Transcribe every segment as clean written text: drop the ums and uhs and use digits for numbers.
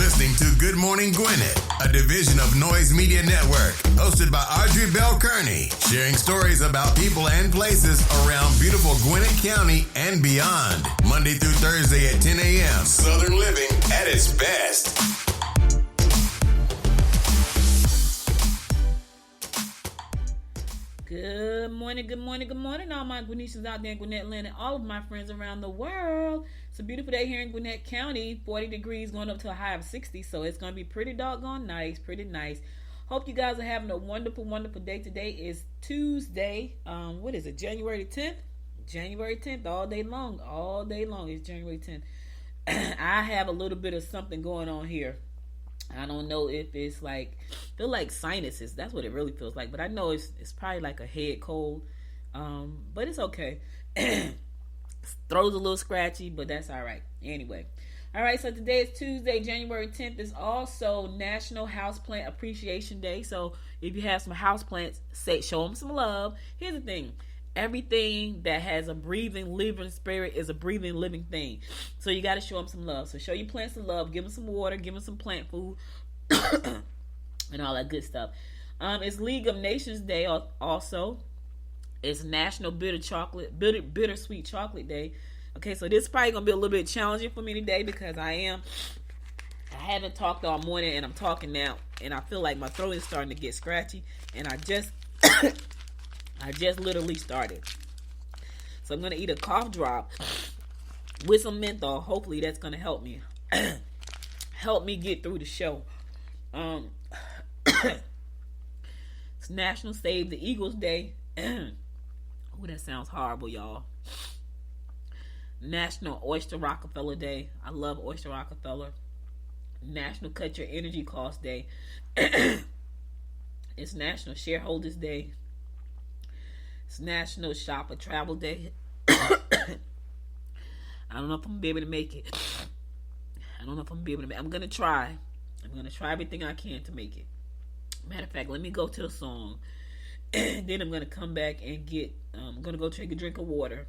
listening to Good Morning Gwinnett, a division of Noise Media Network, hosted by Audrey Bell Kearney, sharing stories about people and places around beautiful Gwinnett County and beyond. Monday through Thursday at 10 a.m. Southern living at its best. Good morning, good morning, good morning, all my Gwinnetians out there in Gwinnett land and all of my friends around the world. It's a beautiful day here in Gwinnett County, 40 degrees going up to a high of 60, so it's going to be pretty doggone nice, pretty nice. Hope you guys are having a wonderful, wonderful day. Today is Tuesday, what is it, January 10th? January 10th, all day long is January 10th. I have a little bit of something going on here. I don't know if it's feel like sinuses. That's what it really feels like. But I know it's probably like a head cold. But it's okay. Throat's a little scratchy, but that's all right. Anyway. All right, so today is Tuesday, January 10th. It's also National Houseplant Appreciation Day. So if you have some houseplants, show them some love. Here's the thing. Everything that has a breathing, living spirit is a breathing, living thing. So you got to show them some love. So show your plants some love. Give them some water. Give them some plant food. And all that good stuff. It's League of Nations Day also. It's National Bittersweet Chocolate Day. Okay, so this is probably going to be a little bit challenging for me today because I haven't talked all morning and I'm talking now. And I feel like my throat is starting to get scratchy. And I just literally started. So I'm going to eat a cough drop with some menthol. Hopefully that's going to help me. Help me get through the show. It's National Save the Eagles Day. Oh, that sounds horrible, y'all. National Oyster Rockefeller Day. I love Oyster Rockefeller. National Cut Your Energy Cost Day. It's National Shareholders Day. It's National Shopper Travel Day. I don't know if I'm going to be able to make it. I'm going to try. I'm going to try everything I can to make it. Matter of fact, let me go to the song. And then I'm going to come back and I'm going to go take a drink of water.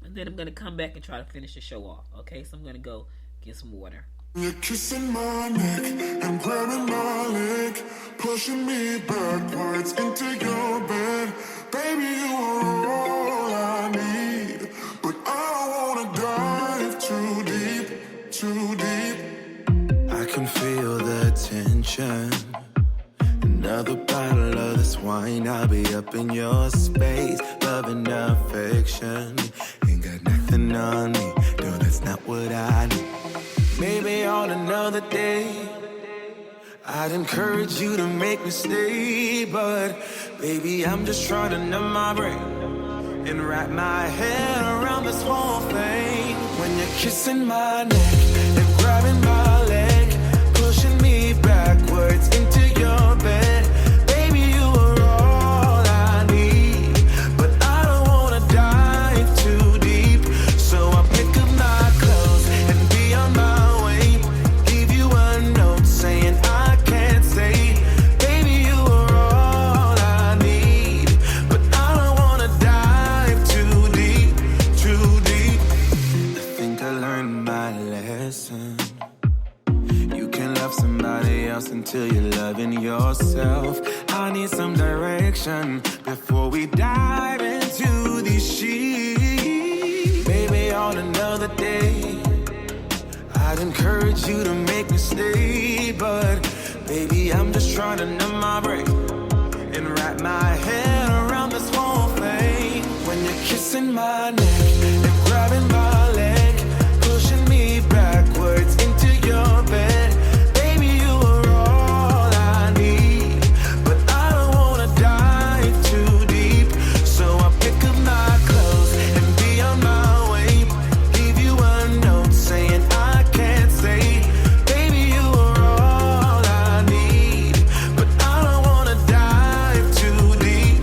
And then I'm going to come back and try to finish the show off. Okay, so I'm going to go get some water. You're kissing my neck and grabbing my leg, pushing me backwards into your bed. Baby, you are all I need, but I don't wanna dive too deep. I can feel the tension. Another bottle of this wine, I'll be up in your space, loving affection. Ain't got nothing on me, no, that's not what I need. Maybe on another day, I'd encourage you to make me stay, but baby, I'm just trying to numb my brain and wrap my head around this whole thing. When you're kissing my neck and grabbing my leg, pushing me backwards into your bed, baby, you are all I need, but I don't wanna dive too deep, so I pick up my clothes and be on my saying I can't stay. Baby, you are all I need, but I don't wanna dive too deep. I think I learned my lesson. You can love somebody else until you're loving yourself. I need some direction before we dive into these sheets. Maybe on another day, I'd encourage you to make me stay, but baby, I'm just trying to numb my brain and wrap my head around this whole thing. When you're kissing my neck and grabbing my leg, pushing me backwards into your bed, baby, you are all I need, but I don't wanna dive too deep, so I pick up my clothes and be on my way, leave you a note saying I can't stay. Baby, you are all I need, but I don't wanna dive too deep.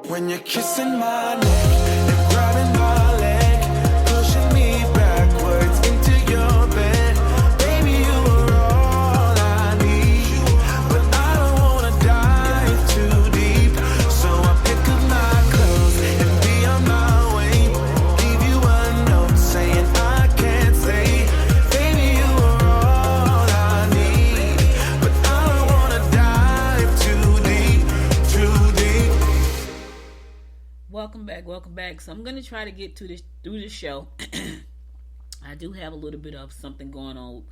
When you're kissing my neck and grabbing my leg, pushing me backwards into your bed, baby, you are all I need. back. So I'm gonna try to get through this show. I do have a little bit of something going on,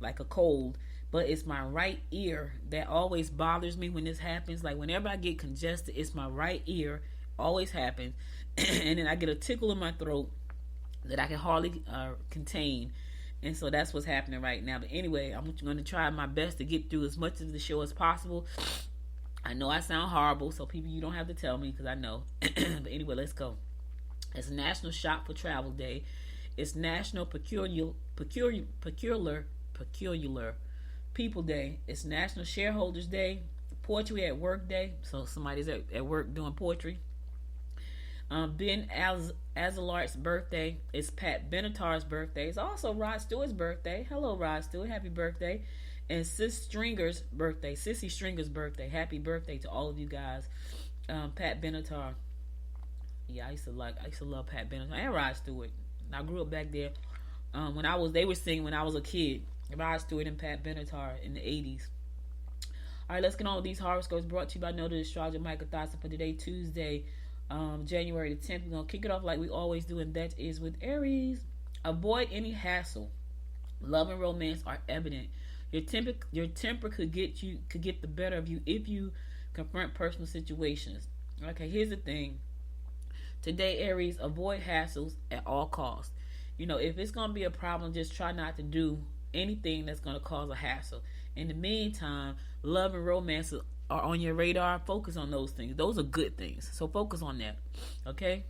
like a cold, but it's my right ear that always bothers me when this happens. Like whenever I get congested, it's my right ear. Always happens. And then I get a tickle in my throat that I can hardly contain. And so that's what's happening right now. But anyway, I'm going to try my best to get through as much of the show as possible. I know I sound horrible, so people, you don't have to tell me because I know. But anyway, let's go. It's National Shop for Travel Day. It's National Peculiar People Day. It's National Shareholders Day. Poetry at Work Day. So somebody's at work doing poetry. Ben Azelart's birthday. It's Pat Benatar's birthday. It's also Rod Stewart's birthday. Hello, Rod Stewart. Happy birthday. And Sissy Stringer's birthday. Happy birthday to all of you guys. Pat Benatar. Yeah, I used to love Pat Benatar and Rod Stewart. I grew up back there. They were singing when I was a kid. Rod Stewart and Pat Benatar in the 80s. All right, let's get on with these horoscopes brought to you by Noted Astrologer Michael Thassa for today, Tuesday, January the 10th. We're going to kick it off like we always do, and that is with Aries. Avoid any hassle. Love and romance are evident. Your temper could get the better of you if you confront personal situations. Okay, here's the thing. Today, Aries, avoid hassles at all costs. If it's going to be a problem, just try not to do anything that's going to cause a hassle. In the meantime, love and romance are on your radar. Focus on those things. Those are good things. So focus on that. Okay?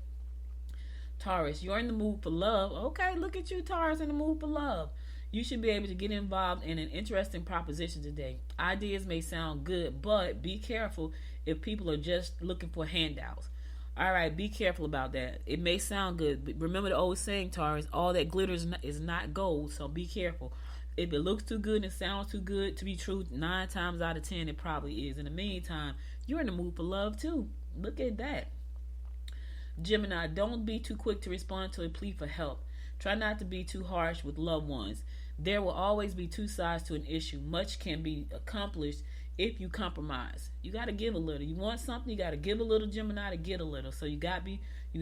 Taurus, you're in the mood for love. Okay, look at you, Taurus, in the mood for love. You should be able to get involved in an interesting proposition today. Ideas may sound good, but be careful if people are just looking for handouts. All right, be careful about that. It may sound good, but remember the old saying, Taurus, all that glitters is not gold, so be careful. If it looks too good and sounds too good to be true, 9 times out of 10 it probably is. In the meantime, you're in the mood for love too. Look at that. Gemini, don't be too quick to respond to a plea for help. Try not to be too harsh with loved ones. There will always be two sides to an issue. Much can be accomplished if you compromise. You got to give a little. You want something, you got to give a little, Gemini, to get a little. So you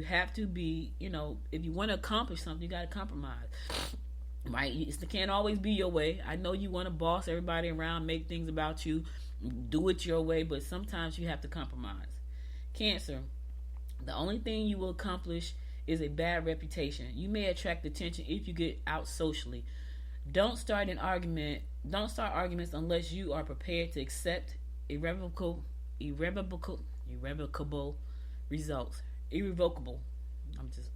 have to be, if you want to accomplish something, you got to compromise. Right? It can't always be your way. I know you want to boss everybody around, make things about you, do it your way, but sometimes you have to compromise. Cancer, the only thing you will accomplish is a bad reputation. You may attract attention if you get out socially. Don't start arguments unless you are prepared to accept irrevocable results. Irrevocable.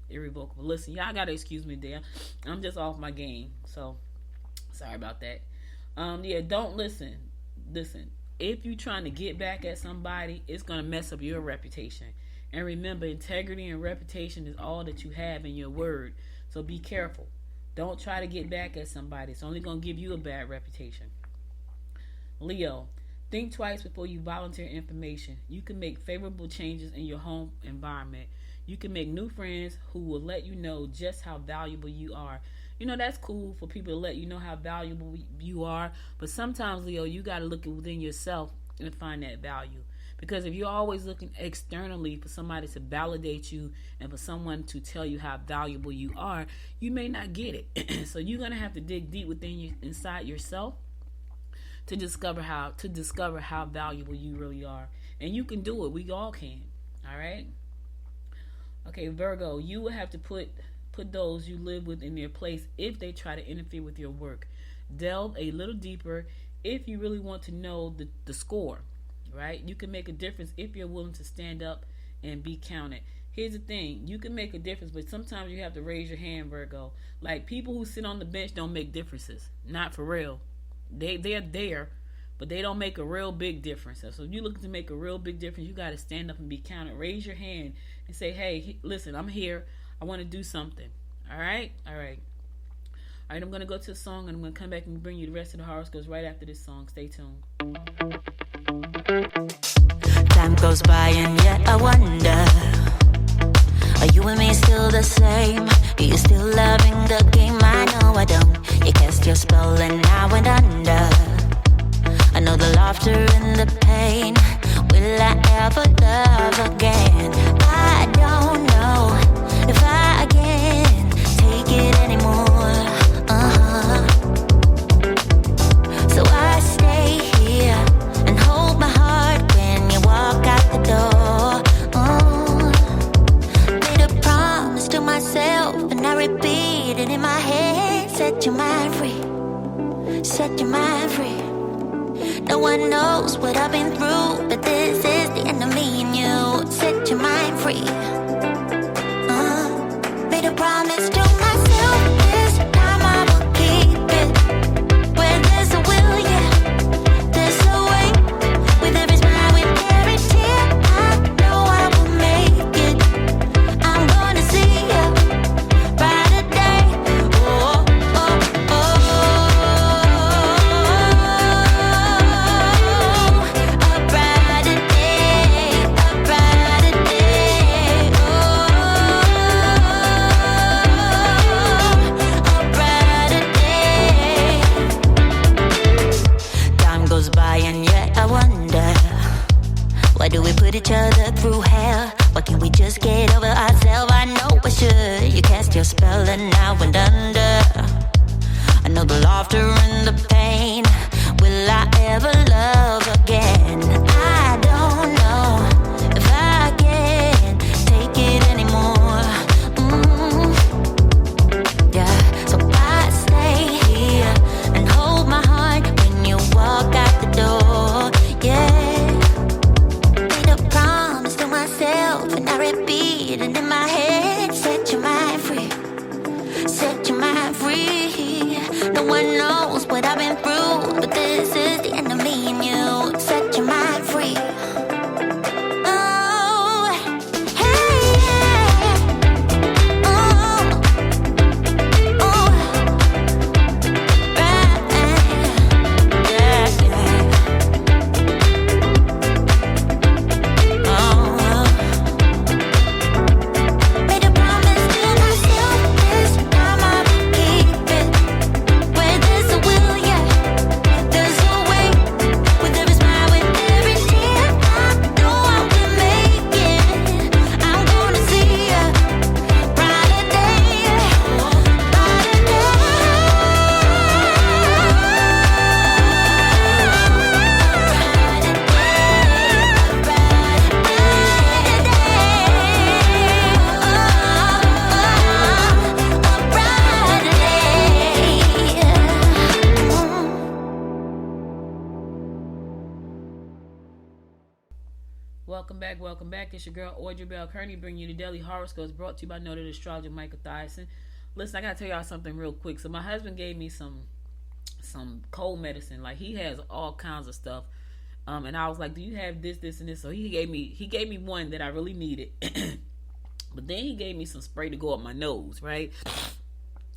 Irrevocable. Listen, y'all gotta excuse me there. I'm just off my game. So sorry about that. Don't listen. Listen. If you're trying to get back at somebody, it's gonna mess up your reputation. And remember, integrity and reputation is all that you have in your word. So be careful. Don't try to get back at somebody. It's only going to give you a bad reputation. Leo, think twice before you volunteer information. You can make favorable changes in your home environment. You can make new friends who will let you know just how valuable you are. That's cool for people to let you know how valuable you are. But sometimes, Leo, you got to look within yourself and find that value. Because if you're always looking externally for somebody to validate you and for someone to tell you how valuable you are, you may not get it. So you're going to have to dig deep inside yourself to discover how valuable you really are. And you can do it. We all can. All right? Okay, Virgo, you will have to put those you live with in their place if they try to interfere with your work. Delve a little deeper if you really want to know the score. Right? You can make a difference if you're willing to stand up and be counted. Here's the thing. You can make a difference, but sometimes you have to raise your hand, Virgo. Like, people who sit on the bench don't make differences. Not for real. They're there, but they don't make a real big difference. So if you're looking to make a real big difference, you got to stand up and be counted. Raise your hand and say, hey, listen, I'm here. I want to do something. All right? All right. All right, I'm going to go to a song, and I'm going to come back and bring you the rest of the horoscopes right after this song. Stay tuned. Time goes by and yet I wonder, are you and me still the same? Are you still loving the game? I know I don't. You cast your spell and I went under. I know the laughter and the pain. Will I ever love again? I don't know. Set your mind free. Set your mind free. No one knows what I've been through, but this is the end of me and you. Set your mind free. Made a promise to myself, this time I will keep it. Where there's a will, yeah, there's a way. With every smile, with every tear, I know I will make it. I'm gonna see a brighter day. Oh, oh, oh. A brighter day, a brighter day. Oh, a brighter day. Time goes by and yet I wonder, why do we put each other through hell? Why can't we just get over ourselves? I know I should. You cast your spell and I went under. I know the laughter and the pain. Will I ever love again? I don't know if I can take it anymore. Yeah, so I stay here and hold my heart when you walk out the door. Yeah, made a promise to myself and I repeat it in my head. Set your mind free. Set your mind free. No one knows what I've been through, but this is the end of me and you. Set your mind free. Oh, hey, yeah. Oh, oh, right, yeah, yeah. Oh, made a promise to myself, this time I will keep it. Where there's a will, yeah, there's a way. With every smile, with every tear, I know I will make it. I'm gonna see a brighter day, brighter Welcome back. It's your girl Audrey Bell Kearney bringing you the daily horoscopes brought to you by noted astrologer Michael Thyssen. Listen, I gotta tell y'all something real quick. So my husband gave me some cold medicine. Like, he has all kinds of stuff. And I was like, do you have this, and this? So he gave me one that I really needed. But then he gave me some spray to go up my nose, right?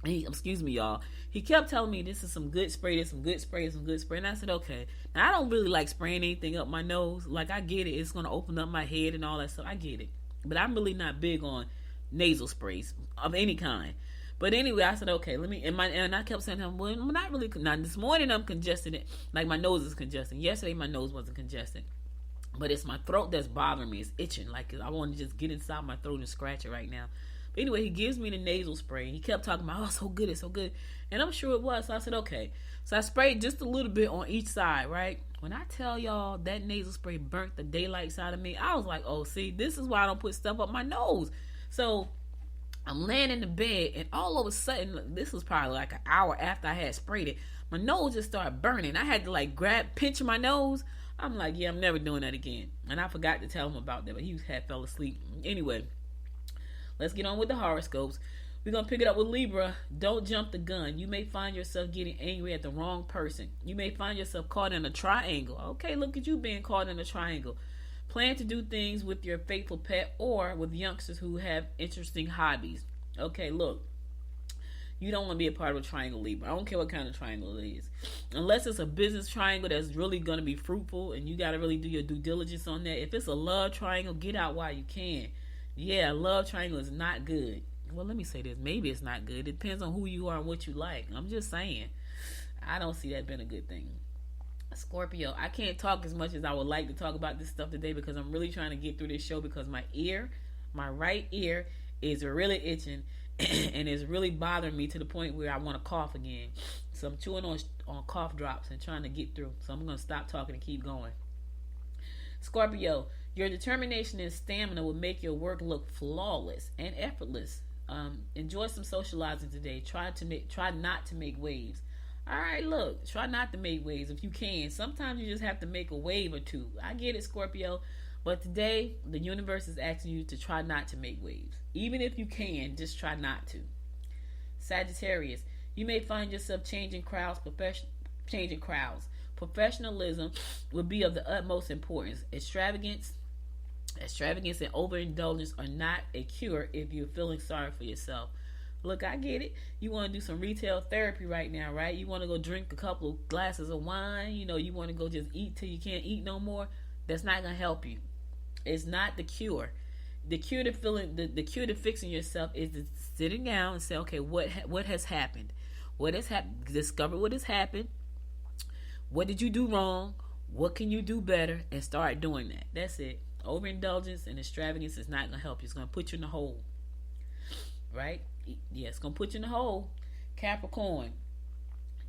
Excuse me, y'all. He kept telling me this is some good spray, this some good spray, some good spray. And I said, okay. Now, I don't really like spraying anything up my nose. Like, I get it. It's going to open up my head and all that stuff. I get it. But I'm really not big on nasal sprays of any kind. But anyway, I said, okay, let me, and I kept saying to him, well, I'm not really, now this morning I'm congested. Like, my nose is congested. Yesterday, my nose wasn't congested. But it's my throat that's bothering me. It's itching. Like, I want to just get inside my throat and scratch it right now. But anyway, he gives me the nasal spray. He kept talking about, oh, it's so good, it's so good. And I'm sure it was. So I said, okay. So I sprayed just a little bit on each side, right? When I tell y'all that nasal spray burnt the daylights out of me, I was like, oh, see, this is why I don't put stuff up my nose. So I'm laying in the bed, and all of a sudden, this was probably like an hour after I had sprayed it, my nose just started burning. I had to like pinch my nose. I'm like, yeah, I'm never doing that again. And I forgot to tell him about that, but he had fell asleep. Anyway, let's get on with the horoscopes. We're going to pick it up with Libra. Don't jump the gun. You may find yourself getting angry at the wrong person. You may find yourself caught in a triangle. Okay, look at you being caught in a triangle. Plan to do things with your faithful pet or with youngsters who have interesting hobbies. Okay, look. You don't want to be a part of a triangle, Libra. I don't care what kind of triangle it is. Unless it's a business triangle that's really going to be fruitful and you got to really do your due diligence on that. If it's a love triangle, get out while you can. Yeah, a love triangle is not good. Well, let me say this. Maybe it's not good. It depends on who you are and what you like. I'm just saying. I don't see that being a good thing. Scorpio, I can't talk as much as I would like to talk about this stuff today because I'm really trying to get through this show because my right ear is really itching and it's really bothering me to the point where I want to cough again. So I'm chewing on cough drops and trying to get through. So I'm going to stop talking and keep going. Scorpio, your determination and stamina will make your work look flawless and effortless. Enjoy some socializing today. Try not to make waves. All right, look, try not to make waves if you can. Sometimes you just have to make a wave or two. I get it, Scorpio, but today the universe is asking you to try not to make waves. Even if you can, just try not to. Sagittarius, you may find yourself changing crowds. Professionalism will be of the utmost importance. Extravagance and overindulgence are not a cure if you're feeling sorry for yourself. Look, I get it. You want to do some retail therapy right now, right? You want to go drink a couple of glasses of wine. You want to go just eat till you can't eat no more. That's not going to help you. It's not the cure. The cure to fixing yourself is to sitting down and say, okay, what has happened? What has happened? Discover what has happened. What did you do wrong? What can you do better? And start doing that. That's it. Overindulgence and extravagance is not going to help you. It's going to put you in the hole. Right? Yeah, it's going to put you in the hole. Capricorn,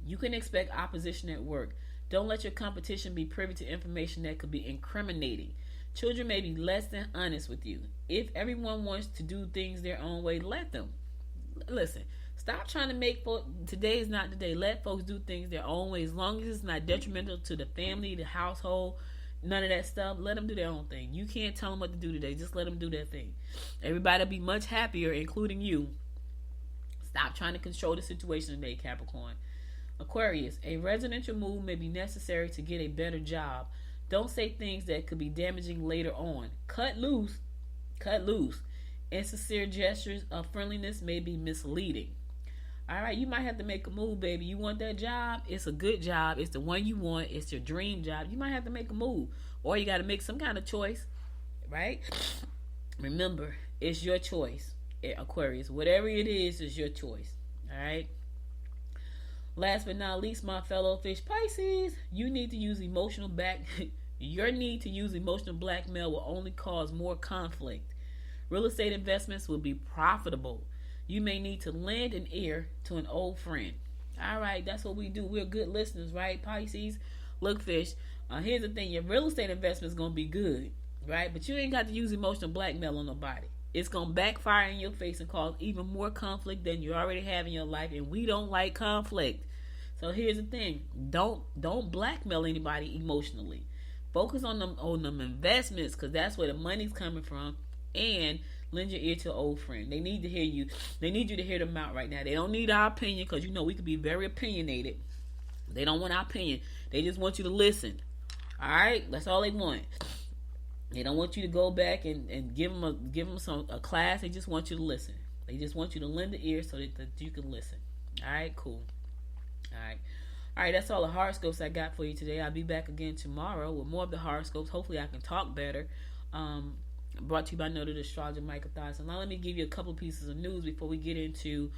you can expect opposition at work. Don't let your competition be privy to information that could be incriminating. Children may be less than honest with you. If everyone wants to do things their own way, let them. Listen, stop trying to make folks. Today is not the day. Let folks do things their own way, as long as it's not detrimental to the family, the household, none of that stuff. Let them do their own thing. You can't tell them what to do today. Just let them do their thing. Everybody will be much happier, including you. Stop trying to control the situation today, Capricorn. Aquarius, a residential move may be necessary to get a better job. Don't say things that could be damaging later on. Cut loose. Insincere gestures of friendliness may be misleading. All right, you might have to make a move, baby. You want that job? It's a good job. It's the one you want. It's your dream job. You might have to make a move, or you got to make some kind of choice, right? Remember, it's your choice, Aquarius. Whatever it is your choice. All right. Last but not least, my fellow fish Pisces, your need to use emotional blackmail will only cause more conflict. Real estate investments will be profitable. You may need to lend an ear to an old friend. All right, that's what we do. We're good listeners, right, Pisces? Look, fish, here's the thing. Your real estate investment is going to be good, right? But you ain't got to use emotional blackmail on nobody. It's going to backfire in your face and cause even more conflict than you already have in your life, and we don't like conflict. So here's the thing. Don't blackmail anybody emotionally. Focus on them investments, because that's where the money's coming from, and lend your ear to an old friend. They need to hear you. They need you to hear them out right now. They don't need our opinion, because we could be very opinionated. They don't want our opinion. They just want you to listen. All right? That's all they want. They don't want you to go back and give them a class. They just want you to listen. They just want you to lend the ear so that you can listen. All right? Cool. All right, that's all the horoscopes I got for you today. I'll be back again tomorrow with more of the horoscopes. Hopefully I can talk better. Brought to you by Noted Astrologer Michael Thoughts. And now let me give you a couple pieces of news before we get into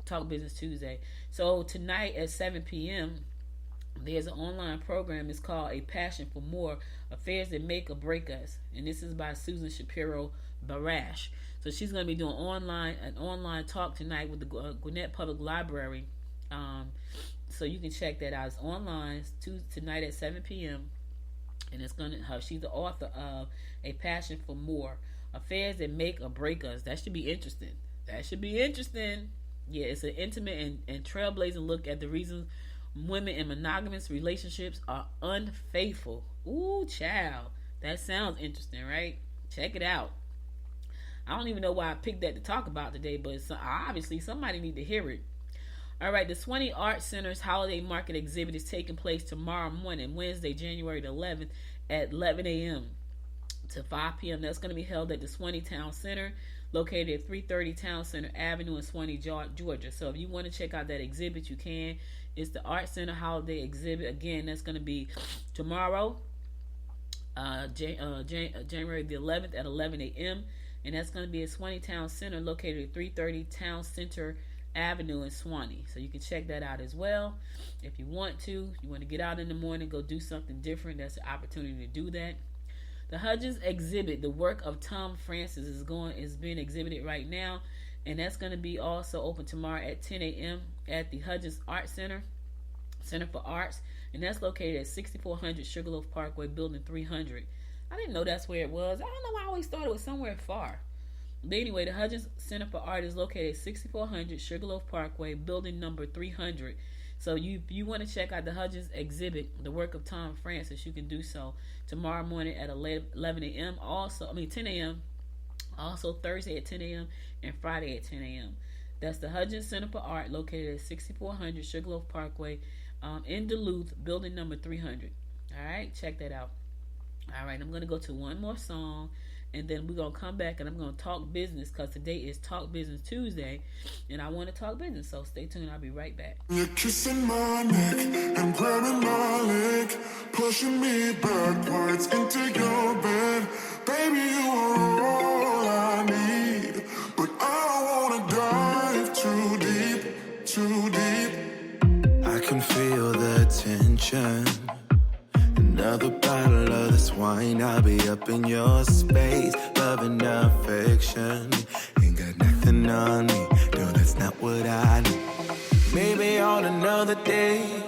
Talk Business Tuesday. So tonight at 7 p.m., there's an online program. It's called A Passion for More, Affairs That Make or Break Us. And this is by Susan Shapiro Barash. So she's going to be doing an online talk tonight with the Gwinnett Public Library. So you can check that out. It's online tonight at 7 p.m. And she's the author of A Passion for More, Affairs That Make or Break Us. That should be interesting. Yeah, it's an intimate and trailblazing look at the reasons women in monogamous relationships are unfaithful. Ooh, child. That sounds interesting, right? Check it out. I don't even know why I picked that to talk about today, but obviously somebody need to hear it. All right, the Swanee Arts Center's Holiday Market exhibit is taking place tomorrow morning, Wednesday, January the 11th at 11 a.m. to 5 p.m. That's going to be held at the Swanee Town Center, located at 330 Town Center Avenue in Swanee, Georgia. So if you want to check out that exhibit, you can. It's the Art Center Holiday Exhibit. Again, that's going to be tomorrow, January the 11th at 11 a.m. And that's going to be at Swanee Town Center, located at 330 Town Center Avenue in Swanee. So you can check that out as well. If you want to get out in the morning, go do something different, that's an opportunity to do that. The Hudgens exhibit, the work of Tom Francis, is being exhibited right now, and that's going to be also open tomorrow at 10 a.m. at the Hudgens Art Center for Arts, and that's located at 6400 Sugarloaf Parkway, Building 300. I didn't know that's where it was. I don't know why I always thought it was somewhere far. But anyway, the Hudgens Center for Art is located at 6400 Sugarloaf Parkway, building number 300. So you want to check out the Hudgens exhibit, the work of Tom Francis, you can do so tomorrow morning at 11 a.m. 10 a.m. Also Thursday at 10 a.m. and Friday at 10 a.m. That's the Hudgens Center for Art, located at 6400 Sugarloaf Parkway in Duluth, building number 300. All right, check that out. All right, I'm going to go to one more song, and then we're going to come back, and I'm going to talk business, because today is Talk Business Tuesday, and I want to talk business, so stay tuned. I'll be right back. You're kissing my neck and grabbing my leg, pushing me backwards into your bed. Baby, you are all I need, but I don't wanna dive too deep, too deep. I can feel the tension. Another bottle of this wine, I'll be up in your space. Love and affection, ain't got nothing on me. No, that's not what I need. Maybe on another day,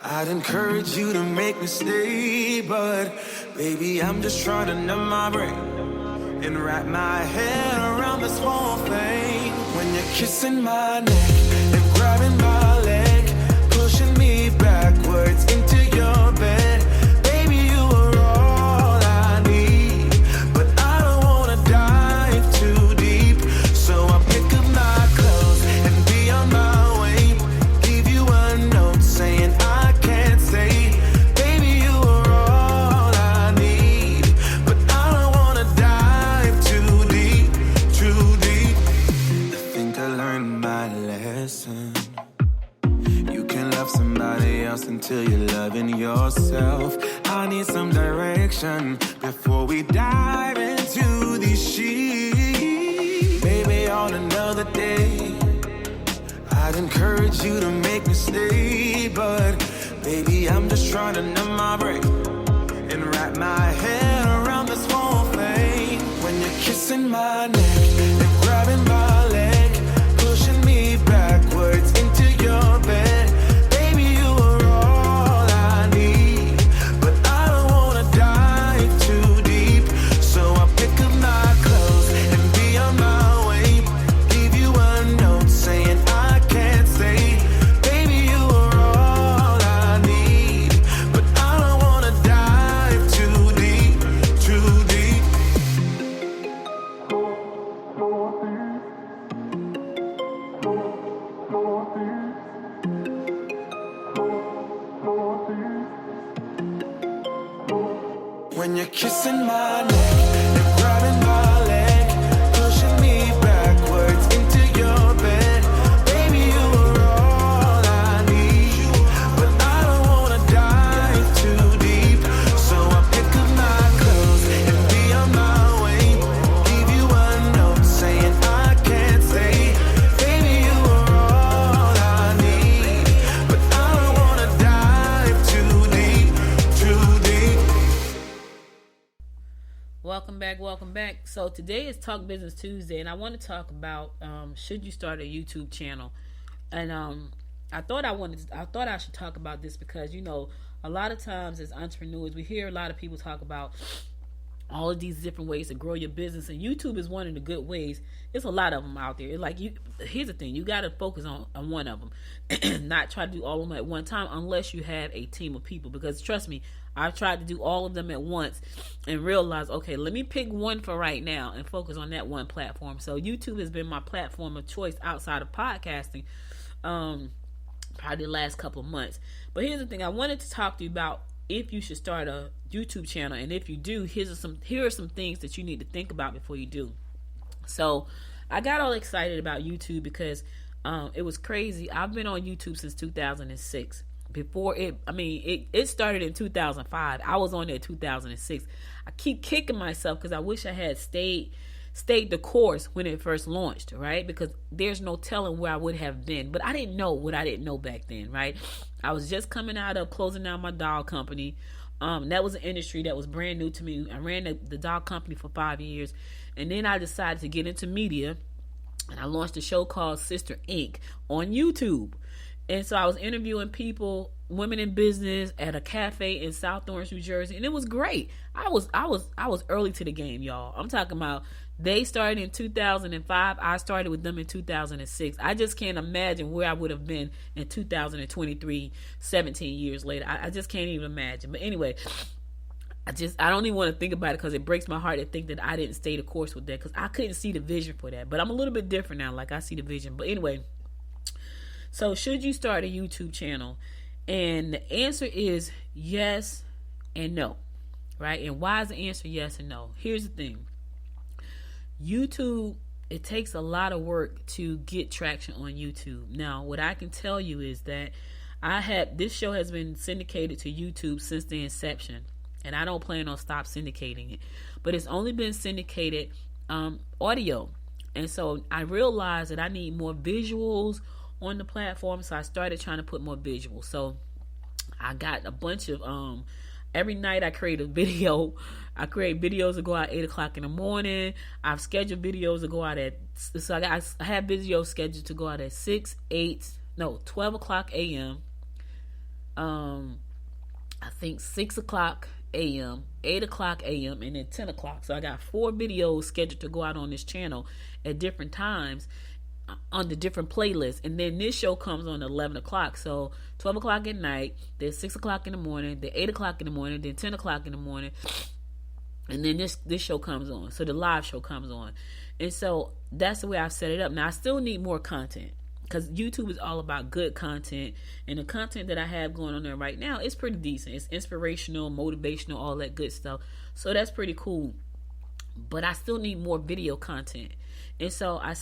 I'd encourage you to make me stay. But baby, I'm just trying to numb my brain and wrap my head around this whole thing. When you're kissing my neck and grabbing my leg, pushing me backwards into your bed. Baby, you are all I need, but I don't wanna dive too deep. So I pick up my clothes and be on my way. Leave you a note saying I can't stay. Baby, you are all I need, but I don't wanna dive too deep, too deep. I think I learned my lesson. You can love somebody else until you're loving yourself. I need some direction before we dive into these sheets. Maybe on another day, I'd encourage you to make me stay. But baby, I'm just trying to numb my brain and wrap my head around this whole thing. When you're kissing my neck and grabbing my leg, pushing me backwards into your bed. Baby, you are all I need, but I don't wanna dive too deep. So I pick up my clothes and be on my way. Leave you a note saying I can't stay. Baby, you are all I need, but I don't wanna dive too deep, too deep. When you're kissing my neck and grabbing my leg, pushing me backwards into your bed. Baby, you are all I need, but I don't wanna dive too deep. So I pick up my clothes and be on my way. Leave you a note saying I can't stay. Baby, you are all I need, but I don't wanna dive too deep, too deep. Welcome back. So today is Talk Business Tuesday, and I want to talk about should you start a YouTube channel. And I thought I should talk about this because, you know, a lot of times as entrepreneurs, we hear a lot of people talk about all of these different ways to grow your business, and YouTube is one of the good ways. There's a lot of them out there. Here's the thing: you got to focus on one of them, not try to do all of them at one time, unless you have a team of people. Because trust me, I've tried to do all of them at once and realized, okay, let me pick one for right now and focus on that one platform. So YouTube has been my platform of choice outside of podcasting, probably the last couple of months. But here's the thing: I wanted to talk to you about if you should start a YouTube channel, and if you do, here are some things that you need to think about before you do. So I got all excited about YouTube because it was crazy. I've been on YouTube since 2006. Before it started in 2005. I was on there in 2006. I keep kicking myself because I wish I had stayed the course when it first launched, right? Because there's no telling where I would have been. But I didn't know what I didn't know back then, right? I was just coming out of closing down my doll company. That was an industry that was brand new to me. I ran the doll company for 5 years. And then I decided to get into media. And I launched a show called Sister Inc. on YouTube. And so I was interviewing people, women in business, at a cafe in South Orange, New Jersey, and it was great. I was early to the game, y'all. I'm talking about they started in 2005. I started with them in 2006. I just can't imagine where I would have been in 2023, 17 years later. I just can't even imagine. But anyway, I don't even want to think about it because it breaks my heart to think that I didn't stay the course with that, because I couldn't see the vision for that. But I'm a little bit different now. Like, I see the vision. But anyway, so should you start a YouTube channel? And the answer is yes and no, right? And why is the answer yes and no? Here's the thing. YouTube, it takes a lot of work to get traction on YouTube. Now, what I can tell you is that this show has been syndicated to YouTube since the inception, and I don't plan on stop syndicating it. But it's only been syndicated audio. And so I realized that I need more visuals on the platform, so I started trying to put more visuals. So I got a bunch of every night I create a video. I create videos that go out 8 o'clock in the morning. I've scheduled videos to go out I have videos scheduled to go out at 12 o'clock a.m. I think 6 o'clock a.m., 8 o'clock a.m., and then 10 o'clock. So I got 4 videos scheduled to go out on this channel at different times on the different playlists. And then this show comes on 11 o'clock. So 12 o'clock at night, then 6 o'clock in the morning, then 8 o'clock in the morning, then 10 o'clock in the morning. And then this show comes on. So the live show comes on. And so that's the way I've set it up. Now, I still need more content, because YouTube is all about good content. And the content that I have going on there right now is pretty decent. It's inspirational, motivational, all that good stuff. So that's pretty cool. But I still need more video content. And so I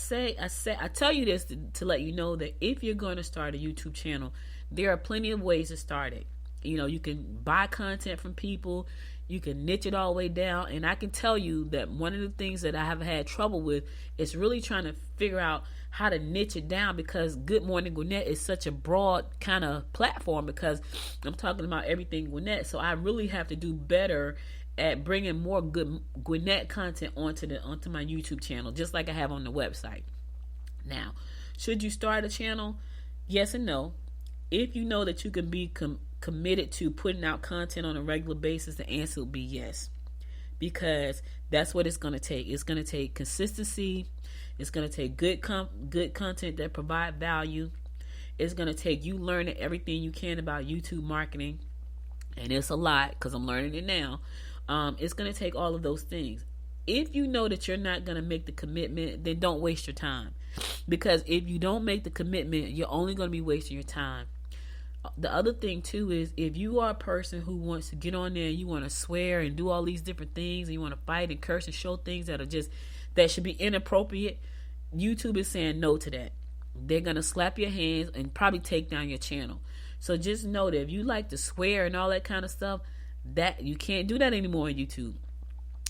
tell you this to let you know that if you're going to start a YouTube channel, there are plenty of ways to start it. You know, you can buy content from people. You can niche it all the way down. And I can tell you that one of the things that I have had trouble with is really trying to figure out how to niche it down, because Good Morning Gwinnett is such a broad kind of platform, because I'm talking about everything Gwinnett. So I really have to do better at bringing more good Gwinnett content onto my YouTube channel, just like I have on the website. Now, should you start a channel? Yes and no. If you know that you can be committed to putting out content on a regular basis, the answer will be yes, because that's what it's going to take. It's going to take consistency. It's going to take good content that provide value. It's going to take you learning everything you can about YouTube marketing, and it's a lot, because I'm learning it now. It's going to take all of those things. If you know that you're not going to make the commitment, then don't waste your time, because if you don't make the commitment, you're only going to be wasting your time. The other thing too is, if you are a person who wants to get on there and you want to swear and do all these different things, and you want to fight and curse and show things that should be inappropriate, YouTube is saying no to that. They're going to slap your hands and probably take down your channel. So just know that if you like to swear and all that kind of stuff, that you can't do that anymore on YouTube.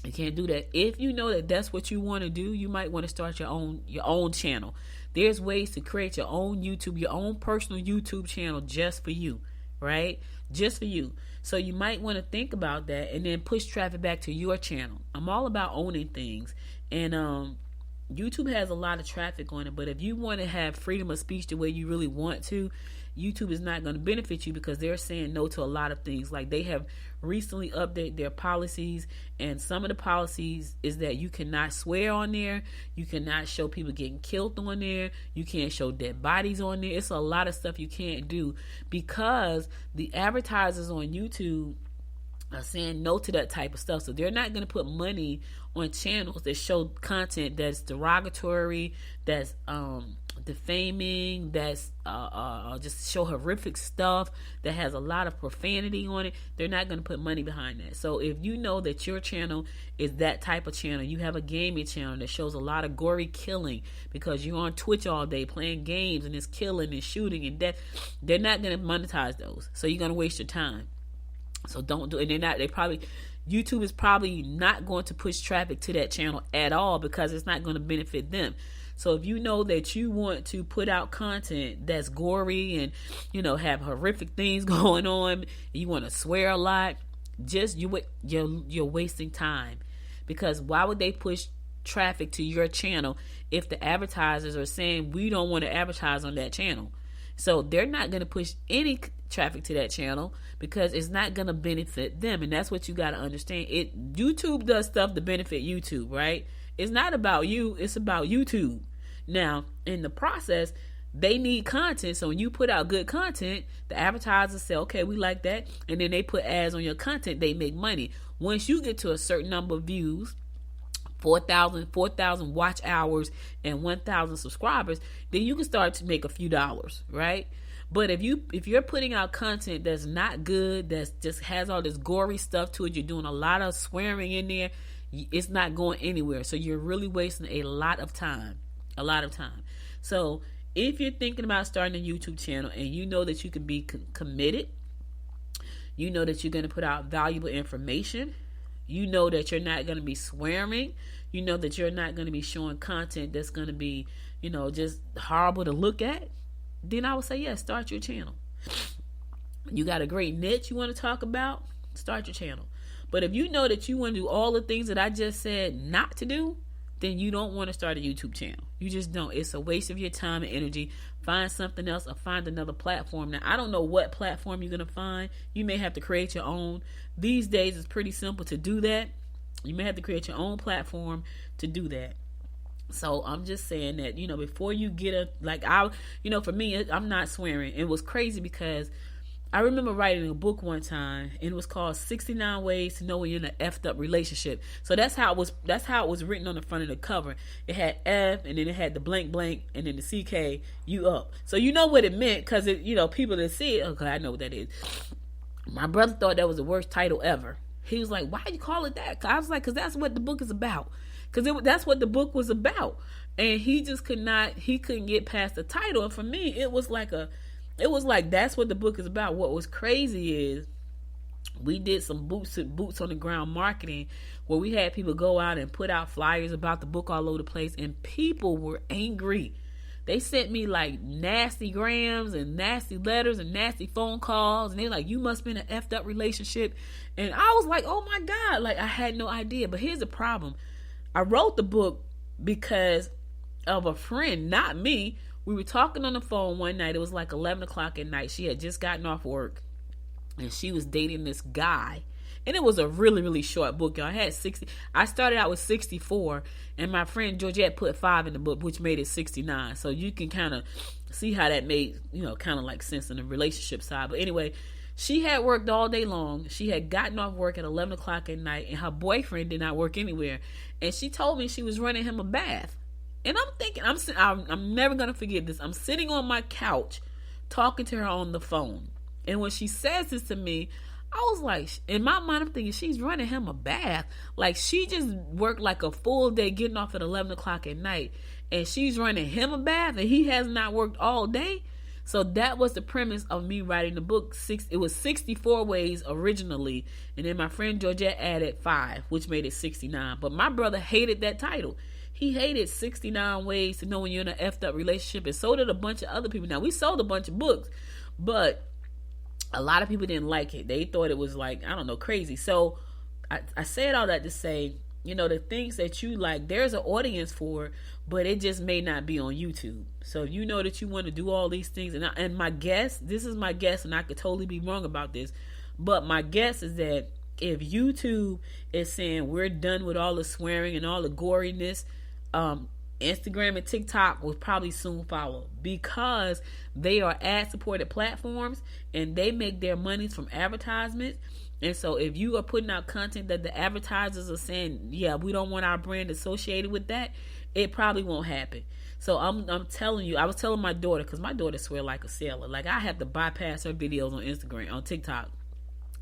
You can't do that. If you know that that's what you want to do, you might want to start your own channel. There's ways to create your own YouTube, your own personal YouTube channel just for you, right? Just for you. So you might want to think about that and then push traffic back to your channel. I'm all about owning things. And YouTube has a lot of traffic on it, but if you want to have freedom of speech the way you really want to, YouTube is not going to benefit you, because they're saying no to a lot of things. Like, they have recently updated their policies, and some of the policies is that you cannot swear on there, you cannot show people getting killed on there, you can't show dead bodies on there. It's a lot of stuff you can't do, because the advertisers on YouTube are saying no to that type of stuff. So they're not going to put money on channels that show content that's derogatory, that's defaming, that's just show horrific stuff, that has a lot of profanity on it. They're not going to put money behind that. So if you know that your channel is that type of channel, you have a gaming channel that shows a lot of gory killing, because you're on Twitch all day playing games and it's killing and shooting and death, they're not going to monetize those. So you're going to waste your time. So don't do it. YouTube is probably not going to push traffic to that channel at all, because it's not going to benefit them. So if you know that you want to put out content that's gory and, have horrific things going on, and you want to swear a lot, you're wasting time. Because why would they push traffic to your channel if the advertisers are saying we don't want to advertise on that channel? So they're not going to push any traffic to that channel because it's not going to benefit them. And that's what you got to understand. YouTube does stuff to benefit YouTube, right? It's not about you. It's about YouTube. Now, in the process, they need content. So when you put out good content, the advertisers say, okay, we like that. And then they put ads on your content. They make money. Once you get to a certain number of views, 4,000 watch hours and 1,000 subscribers, then you can start to make a few dollars, right? But if you're putting out content that's not good, that just has all this gory stuff to it, you're doing a lot of swearing in there, it's not going anywhere. So you're really wasting a lot of time. So if you're thinking about starting a YouTube channel and you know that you can be committed, you know that you're going to put out valuable information, you know that you're not going to be swearing, you know that you're not going to be showing content that's going to be, just horrible to look at, then I would say, yes, start your channel. You got a great niche you want to talk about, start your channel. But if you know that you want to do all the things that I just said not to do, then you don't want to start a YouTube channel. You just don't. It's a waste of your time and energy. Find something else or find another platform. Now, I don't know what platform you're going to find. You may have to create your own. These days, it's pretty simple to do that. You may have to create your own platform to do that. So I'm just saying that, before you get for me, I'm not swearing. It was crazy because I remember writing a book one time, and it was called 69 Ways to Know When You're in an Effed Up Relationship. So that's how it was written on the front of the cover. It had F, and then it had the blank blank, and then the CK, you up. So you know what it meant, because people that see it, okay, I know what that is. My brother thought that was the worst title ever. He was like, why you call it that? I was like, because that's what the book is about. Because that's what the book was about. And he just couldn't get past the title. And for me, it was like that's what the book is about. What was crazy is we did some boots on the ground marketing where we had people go out and put out flyers about the book all over the place, and people were angry. They sent me like nasty grams and nasty letters and nasty phone calls, and they're like, you must be in an effed up relationship. And I was like, oh my God, like I had no idea. But here's the problem. I wrote the book because of a friend, not me. We were talking on the phone one night. It was like 11 o'clock at night. She had just gotten off work, and she was dating this guy. And it was a really, really short book, y'all. I started out with 64, and my friend Georgette put 5 in the book, which made it 69. So you can kind of see how that made, kind of like sense in the relationship side. But anyway, she had worked all day long. She had gotten off work at 11 o'clock at night, and her boyfriend did not work anywhere. And she told me she was running him a bath. And I'm thinking, I'm never going to forget this. I'm sitting on my couch talking to her on the phone. And when she says this to me, I was like, in my mind, I'm thinking she's running him a bath. Like, she just worked like a full day getting off at 11 o'clock at night. And she's running him a bath, and he has not worked all day. So that was the premise of me writing the book. It was 64 ways originally. And then my friend Georgette added 5, which made it 69. But my brother hated that title. He hated 69 Ways to Know When You're in an Effed Up Relationship, and so did a bunch of other people. Now, we sold a bunch of books, but a lot of people didn't like it. They thought it was like, I don't know, crazy. So I said all that to say, the things that you like, there's an audience for it, but it just may not be on YouTube. So you know that you want to do all these things. And my guess, this is my guess, and I could totally be wrong about this, but my guess is that if YouTube is saying we're done with all the swearing and all the goriness, Instagram and TikTok will probably soon follow, because they are ad-supported platforms and they make their monies from advertisements. And so if you are putting out content that the advertisers are saying, yeah, we don't want our brand associated with that, it probably won't happen. So I'm telling you, I was telling my daughter, because my daughter swear like a sailor. Like, I have to bypass her videos on Instagram, on TikTok.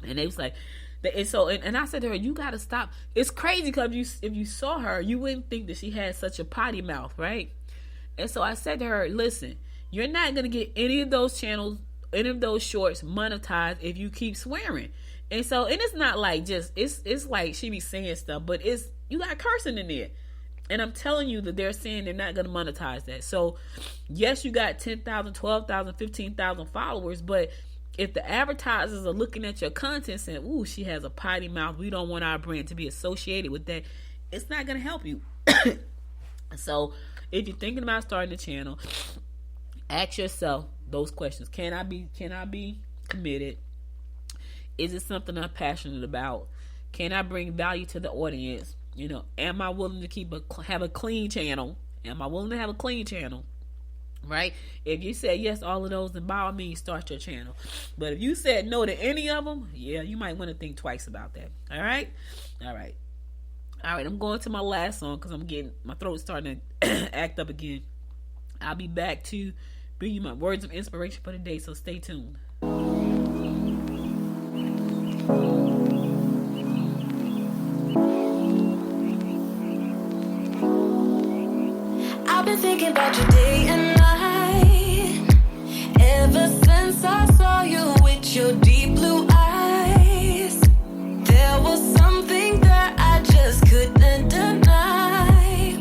And they was like, and I said to her, you got to stop. It's crazy because if you saw her, you wouldn't think that she had such a potty mouth, right? And so I said to her, listen, you're not going to get any of those channels, any of those shorts monetized if you keep swearing. And so, and it's not like just, it's like she be saying stuff, but you got cursing in there. And I'm telling you that they're saying they're not going to monetize that. So yes, you got 10,000, 12,000, 15,000 followers, but if the advertisers are looking at your content saying, ooh, she has a potty mouth, we don't want our brand to be associated with that, it's not going to help you. So if you're thinking about starting a channel, ask yourself, those questions. Can I be committed? Is it something I'm passionate about? Can I bring value to the audience? Am I willing to have a clean channel? Am I willing to have a clean channel? Right? If you said yes to all of those, then by all means start your channel. But if you said no to any of them, yeah, you might want to think twice about that. All right. I'm going to my last song because my throat's starting to act up again. I'll be back to bring you my words of inspiration for the day, so stay tuned. I've been thinking about you day and night, ever since I saw you with your deep blue eyes. There was something that I just couldn't deny.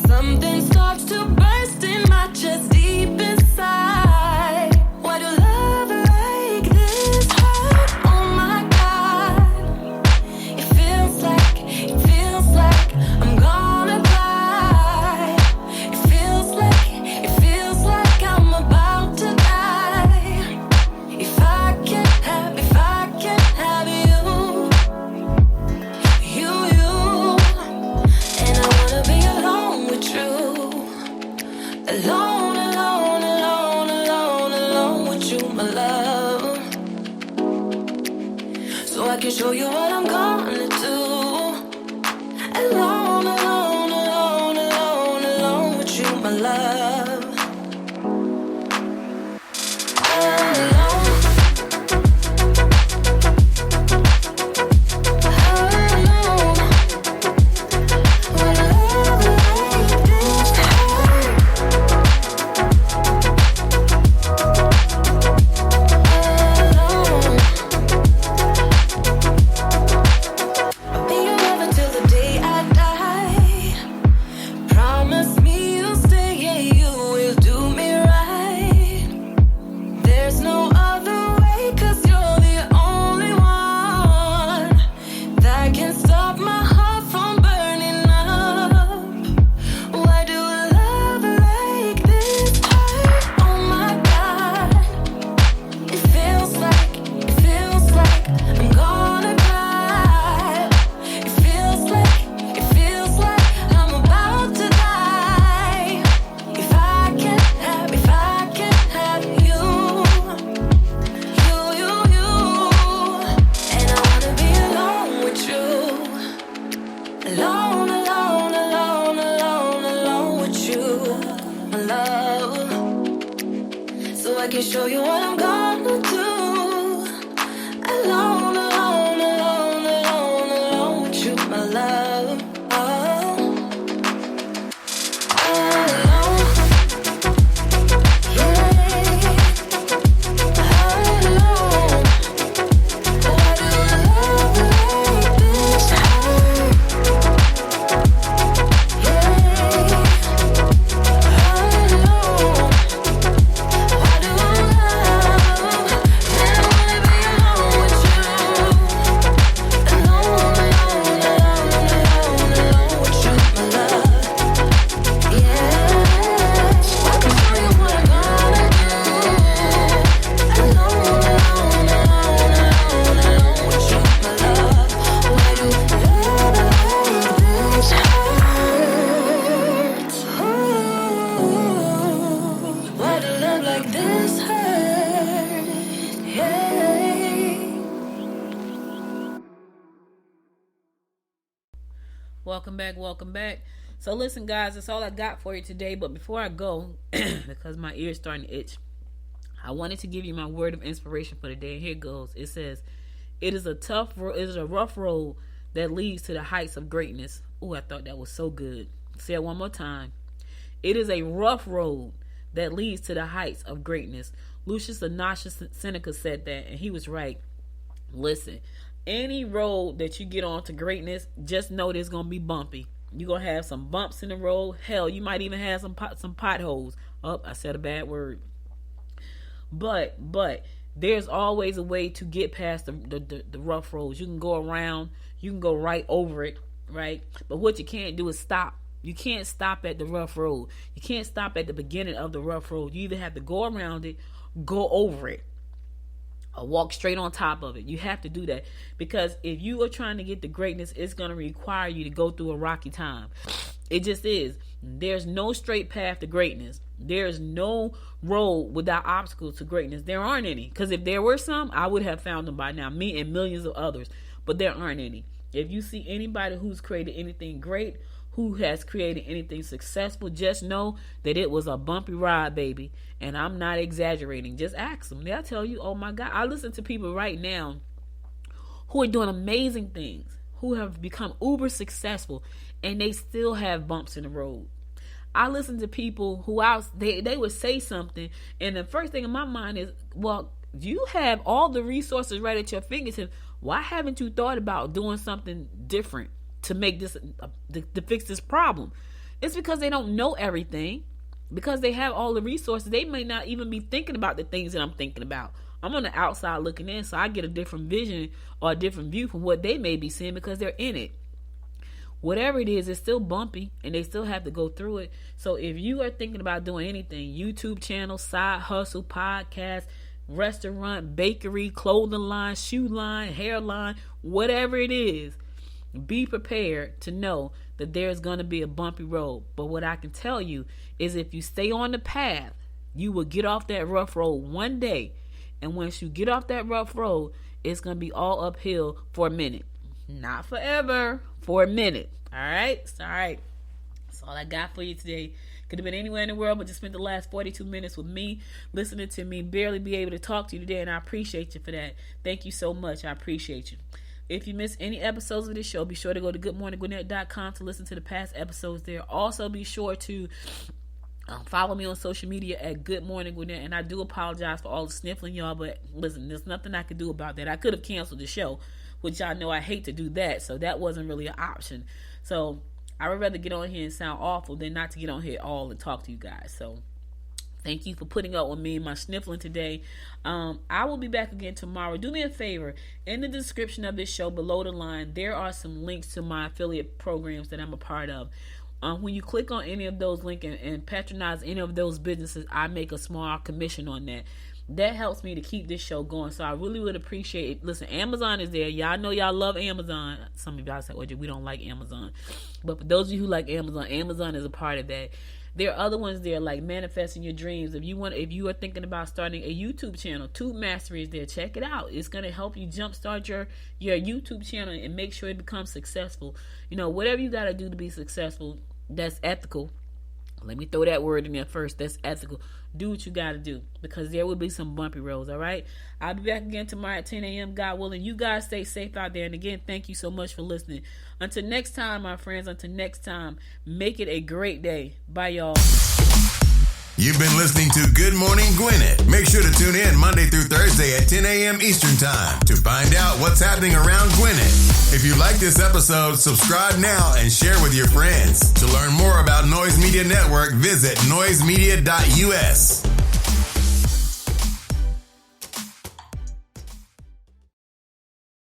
Something starts to burst in my chest deep inside. Why do love like this hurt? Oh my God. It feels like I'm gonna die. It feels like I'm about to die. If I can't have you, and I wanna be alone with you. Alone with you, my love. So I can show you what I'm gonna do. Alone with you, my love. can show you what I'm gonna do. Alone with you, my love. Oh. Alone. Yeah. Alone. Why do love like this hurt? Yeah. Alone. Why do love? And I wanna be alone with you. Alone with you, my love. Yes, I can show you what I'm gonna do. Alone with you, my love. Why do love like this hurt? Ooh, why do love like this hurt? Yeah. Welcome back. So listen, guys, that's all I got for you today. But before I go, because my ear's starting to itch, I wanted to give you my word of inspiration for the day. And here it goes. It says, it is a rough road that leads to the heights of greatness. Oh, I thought that was so good. Say it one more time. It is a rough road that leads to the heights of greatness. Lucius Ignatius Seneca said that, and he was right. Listen, any road that you get on to greatness, just know there's going to be bumpy. You're going to have some bumps in the road. Hell, you might even have some potholes. Oh, I said a bad word. But there's always a way to get past the rough roads. You can go around. You can go right over it, right? But what you can't do is stop You can't stop at the rough road. You can't stop at the beginning of the rough road. You either have to go around it, go over it, or walk straight on top of it. You have to do that, because if you are trying to get the greatness, it's going to require you to go through a rocky time. It just is. There's no straight path to greatness. There's no road without obstacles to greatness. There aren't any, because if there were some, I would have found them by now, me and millions of others, but there aren't any. If you see anybody who's created anything great, who has created anything successful, just know that it was a bumpy ride, baby. And I'm not exaggerating. Just ask them. They'll tell you, oh my God. I listen to people right now who are doing amazing things, who have become uber successful, and they still have bumps in the road. I listen to people who they would say something, and the first thing in my mind is, well, you have all the resources right at your fingertips. Why haven't you thought about doing something different to make this, to fix this problem? It's because they don't know everything. Because they have all the resources, they may not even be thinking about the things that I'm thinking about. I'm on the outside looking in, so I get a different vision or a different view from what they may be seeing, because they're in it. Whatever it is, it's still bumpy, and they still have to go through it. So if you are thinking about doing anything, YouTube channel, side hustle, podcast, restaurant, bakery, clothing line, shoe line, hair line, whatever it is, be prepared to know that there's going to be a bumpy road. But what I can tell you is, if you stay on the path, you will get off that rough road one day. And once you get off that rough road, it's going to be all uphill for a minute. Not forever, for a minute. All right? All right. That's all I got for you today. Could have been anywhere in the world, but just spent the last 42 minutes with me, listening to me barely be able to talk to you today, and I appreciate you for that. Thank you so much. I appreciate you. If you missed any episodes of this show, be sure to go to goodmorninggwinnett.com to listen to the past episodes there. Also, be sure to follow me on social media at Good Morning Gwinnett. And I do apologize for all the sniffling, y'all, but listen, there's nothing I could do about that. I could have canceled the show, which y'all know I hate to do that, so that wasn't really an option. So I would rather get on here and sound awful than not to get on here at all and talk to you guys. So thank you for putting up with me and my sniffling today. I will be back again tomorrow. Do me a favor. In the description of this show, below the line, there are some links to my affiliate programs that I'm a part of. When you click on any of those links and patronize any of those businesses, I make a small commission on that. That helps me to keep this show going. So I really would appreciate it. Listen, Amazon is there. Y'all know y'all love Amazon. Some of y'all say, well, we don't like Amazon. But for those of you who like Amazon, Amazon is a part of that. There are other ones there, like Manifesting Your Dreams. If you are thinking about starting a YouTube channel, Tube Mastery is there. Check it out. It's going to help you jumpstart your YouTube channel and make sure it becomes successful. You know, whatever you got to do to be successful, that's ethical. Let me throw that word in there first. That's ethical. Do what you got to do, because there will be some bumpy roads, all right? I'll be back again tomorrow at 10 a.m., God willing. You guys stay safe out there. And again, thank you so much for listening. Until next time, my friends, make it a great day. Bye, y'all. You've been listening to Good Morning Gwinnett. Make sure to tune in Monday through Thursday at 10 a.m. Eastern Time to find out what's happening around Gwinnett. If you like this episode, subscribe now and share with your friends. To learn more about Noise Media Network, visit noisemedia.us.